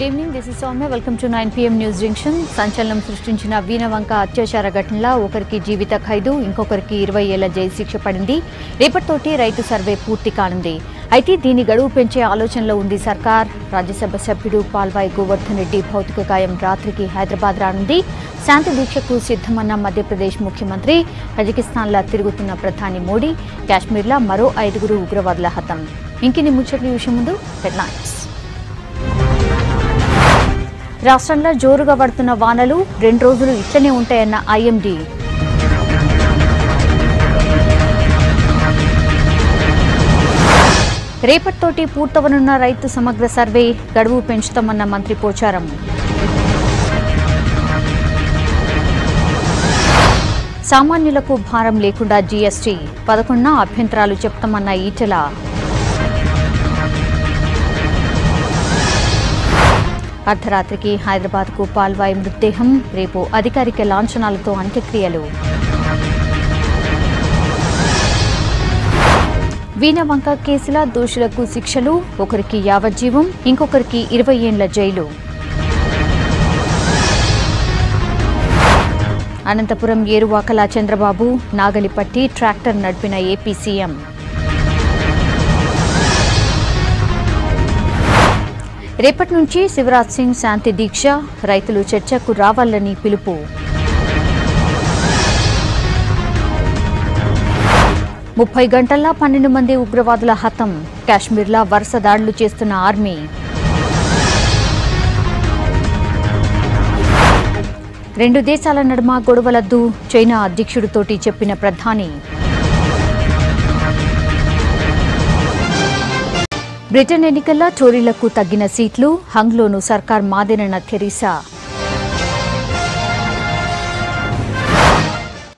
Good evening, this is Soumya. Welcome to 9 PM News Junction. సంచలనం సృష్టించిన వీణవంక అత్యాచార ఘటనలో ఒకరికి జీవిత ఖైదు, ఇంకొకరికి 20 ఏళ్ల జైలు శిక్ష పడింది. రేపటితోటి రైతు సర్వే పూర్తి కానుంది. అయితే దీని గడువు పెంచే ఆలోచనలో ఉంది సర్కార్. రాజ్యసభ సభ్యుడు పాల్వాయి గోవర్ధన్ రెడ్డి భౌతిక గాయం రాత్రికి హైదరాబాద్ రానుంది. శాంతి దీక్షకు సిద్ధమన్న మధ్యప్రదేశ్ ముఖ్యమంత్రి, కజకిస్తాన్లో తిరుగుతున్న ప్రధాని మోడీ, కాశ్మీర్లో మరో 5 ఉగ్రవాదుల హతం. ఇంకిన్ని ముచ్చట్ల విషయం ముందు హెడ్లైన్స్. రాష్ట్రంలో జోరుగా పడుతున్న వానలు 2 రోజులు ఇట్లనే ఉంటాయన్న ఐఎండీ. రేపటితోటి పూర్తవనున్న రైతు సమగ్ర సర్వే, గడువు పెంచుతామన్న మంత్రి పోచారం. సామాన్యులకు భారం లేకుండా జీఎస్టీ 11న అభ్యంతరాలు చెప్తామన్న ఈటెల. అర్ధరాత్రికి హైదరాబాద్కు పాల్వాయి మృతదేహం, రేపు అధికారిక లాంఛనాలతో అంత్యక్రియలు. వీణవంక కేసుల దోషులకు శిక్షలు, ఒకరికి యావజ్జీవం, ఇంకొకరికి 20 ఏళ్ల జైలు. అనంతపురం ఏరువాకల చంద్రబాబు, నాగలిపట్టి ట్రాక్టర్ నడిపిన ఏపీ సీఎం. రేపటి నుంచి శివరాజ్ సింగ్ శాంతి దీక్ష, రైతులు చర్చకు రావాలని పిలుపు. ముప్పై గంటల్లో 12 మంది ఉగ్రవాదుల హతం, కాశ్మీర్లో వరుస దాడులు చేస్తున్న ఆర్మీ. రెండు దేశాల నడుమ గొడవలద్దు, చైనా అధ్యక్షుడితోటి చెప్పిన ప్రధాని. బ్రిటన్ ఎన్నికల్లో టోరీలకు తగ్గిన సీట్లు, హంగ్లోను సర్కార్ మాదేనన్న థెరీసా.